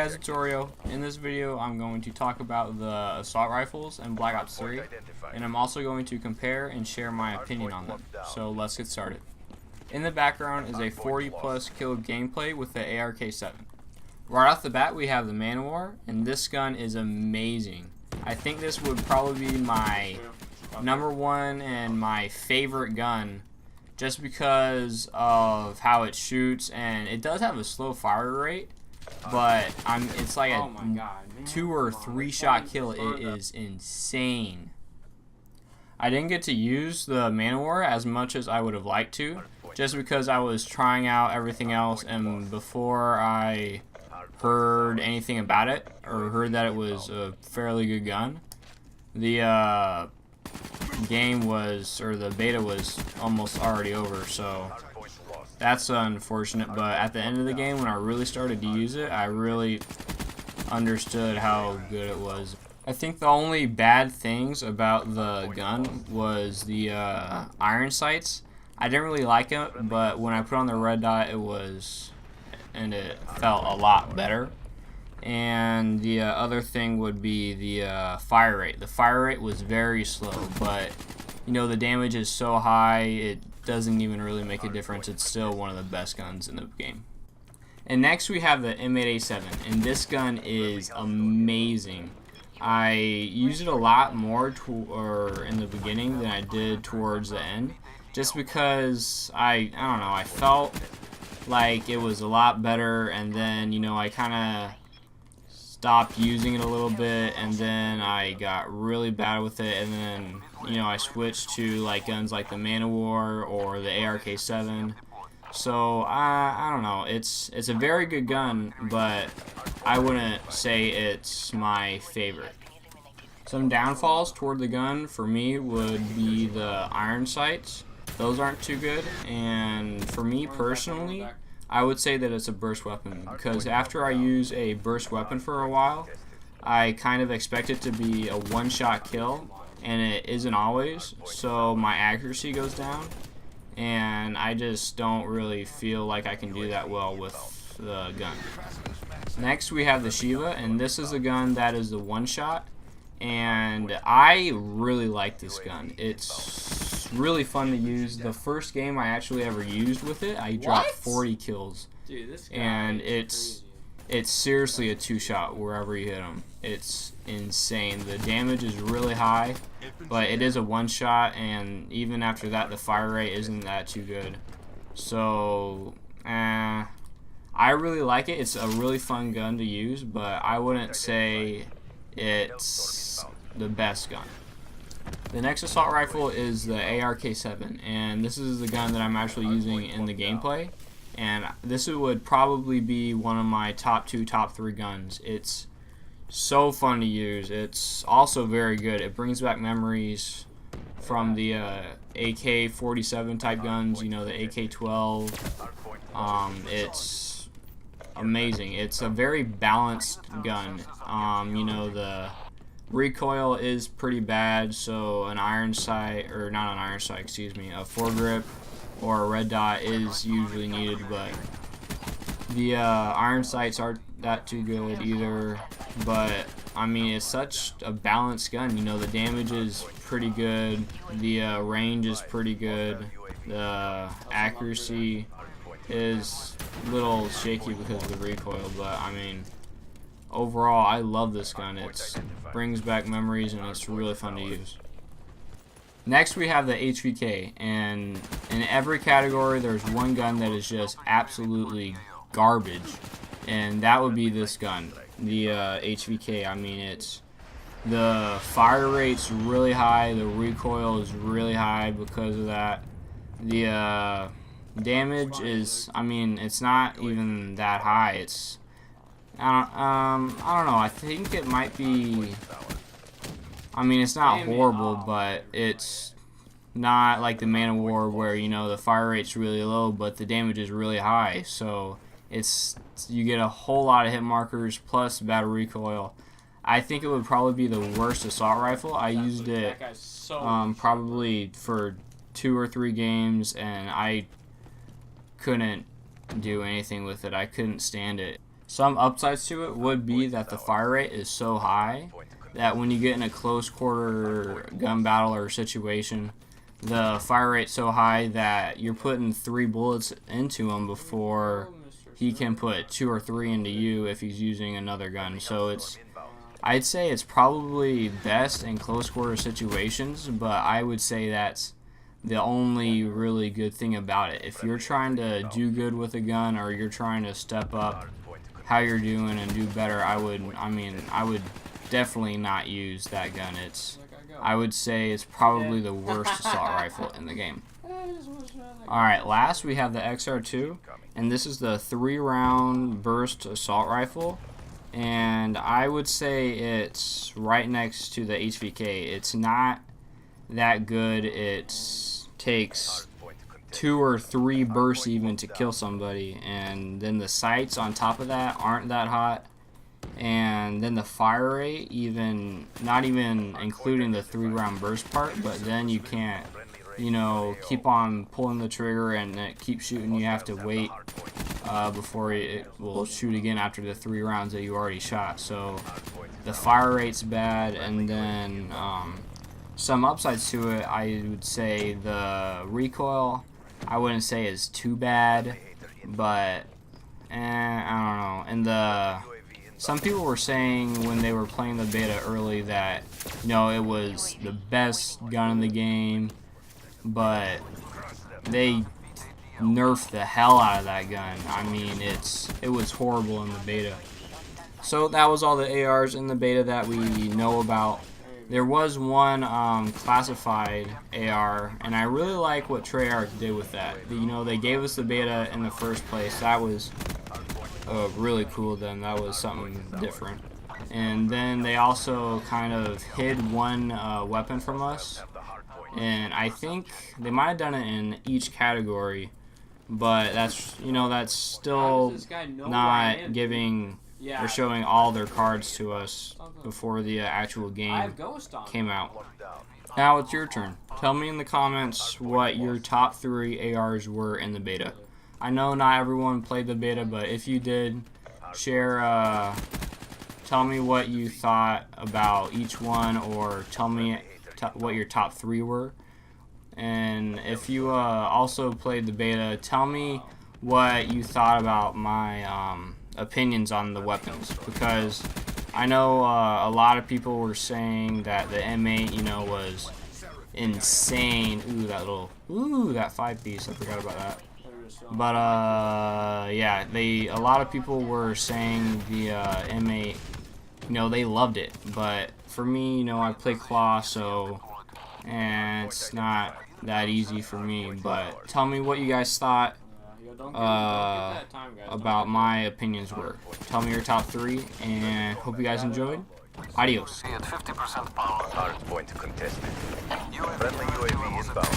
guys, it's Oreo. In this video I'm going to talk about the assault rifles in Black Ops 3, and I'm also going to compare and share my opinion on them. So let's get started. In the background is a 40 plus kill gameplay with the ARK-7. Right off the bat we have the Man-O-War, and this gun is amazing. I think this would probably be my #1 and my favorite gun, just because of how it shoots, and it does have a slow fire rate, but it's like a 2 or 3 shot kill. It is insane. I didn't get to use the Man-O-War as much as I would have liked to, just because I was trying out everything else, and before I heard anything about it or heard that it was a fairly good gun, the game was, or the beta was almost already over, so that's unfortunate. But at the end of the game, when I really started to use it, I really understood how good it was. I think the only bad things about the gun was the iron sights. I didn't really like it, but when I put on the red dot, it felt a lot better. And the other thing would be the fire rate. The fire rate was very slow, but you know, the damage is so high it doesn't even really make a difference. It's still one of the best guns in the game. And next we have the M8A7, and this gun is amazing. I used it a lot more in the beginning than I did towards the end, just because I don't know, I felt like it was a lot better, and then, you know, I kind of stopped using it a little bit, and then I got really bad with it, and then, you know, I switched to like guns like the Man-O-War or the ARK-7. So I don't know, it's a very good gun, but I wouldn't say it's my favorite. Some downfalls toward the gun for me would be the iron sights. Those aren't too good, and for me personally, I would say that it's a burst weapon, because after I use a burst weapon for a while, I kind of expect it to be a one-shot kill, and it isn't always, so my accuracy goes down, and I just don't really feel like I can do that well with the gun. Next we have the Shiva, and this is a gun that is the one-shot, and I really like this gun. It's really fun to use. The first game I actually ever used with it, I dropped 40 kills. Dude, this guy, and it's seriously a 2-shot wherever you hit him. It's insane. The damage is really high, but it is a 1-shot, and even after that the fire rate isn't that too good. So I really like it. It's a really fun gun to use, but I wouldn't say it's the best gun. The next assault rifle is the ARK-7, and this is the gun that I'm actually using in the gameplay, and this would probably be one of my top 2, top 3 guns. It's so fun to use. It's also very good. It brings back memories from the AK-47 type guns, you know, the AK-12. It's amazing. It's a very balanced gun. You know, the recoil is pretty bad, so an iron sight, or not an iron sight, excuse me, a foregrip or a red dot is usually needed, but the iron sights aren't that too good either. But I mean, it's such a balanced gun. You know, the damage is pretty good, the range is pretty good, the accuracy is a little shaky because of the recoil, but I mean, overall I love this gun. It brings back memories, and it's really fun to use. Next we have the HVK, and in every category there's one gun that is just absolutely garbage, and that would be this gun, the HVK. I mean, the fire rate's really high, the recoil is really high because of that. The damage is, I mean, it's not even that high. It's I don't know, I think it might be, I mean, it's not horrible, but it's not like the Man-O-War where, you know, the fire rate's really low but the damage is really high. So you get a whole lot of hit markers plus bad recoil. I think it would probably be the worst assault rifle. I used it probably for 2 or 3 games, and I couldn't do anything with it. I couldn't stand it. Some upsides to it would be that the fire rate is so high that when you get in a close quarter gun battle or situation, the fire rate's so high that you're putting 3 bullets into him before he can put 2 or 3 into you if he's using another gun. So I'd say it's probably best in close quarter situations, but I would say that's the only really good thing about it. If you're trying to do good with a gun, or you're trying to step up how you're doing and do better, I would definitely not use that gun. I would say it's probably the worst assault rifle in the game. Alright, last we have the XR2, and this is the 3-round burst assault rifle, and I would say it's right next to the HVK. It's not that good. It takes 2 or 3 bursts even to kill somebody, and then the sights on top of that aren't that hot, and then the fire rate, not even including the 3-round burst part, but then you can't, keep on pulling the trigger and it keeps shooting. You have to wait before it will shoot again after the 3 rounds that you already shot. So the fire rate's bad, and then some upsides to it, I would say the recoil, I wouldn't say is too bad, but I don't know. And some people were saying when they were playing the beta early that it was the best gun in the game, but they nerfed the hell out of that gun. I mean, it was horrible in the beta. So that was all the ARs in the beta that we know about. There was one classified AR, and I really like what Treyarch did with that. They gave us the beta in the first place. That was really cool. Then that was something different. And then they also kind of hid one weapon from us, and I think they might have done it in each category, but that's still not giving or showing all their cards to us before the actual game came out. Now it's your turn. Tell me in the comments what your top 3 ARs were in the beta. I know not everyone played the beta, but if you did, share, tell me what you thought about each one, or tell me what your top 3 were. And if you also played the beta, tell me what you thought about my opinions on the weapons, because I know a lot of people were saying that the M8 was insane. That 5-piece, I forgot about that. But yeah, a lot of people were saying the M8, they loved it, but for me, I play claw, so it's not that easy for me. But tell me what you guys thought about my opinions were. Tell me your top 3, and hope you guys enjoyed. Adios. At 50% power. Hard point contested. Friendly UAV inbound.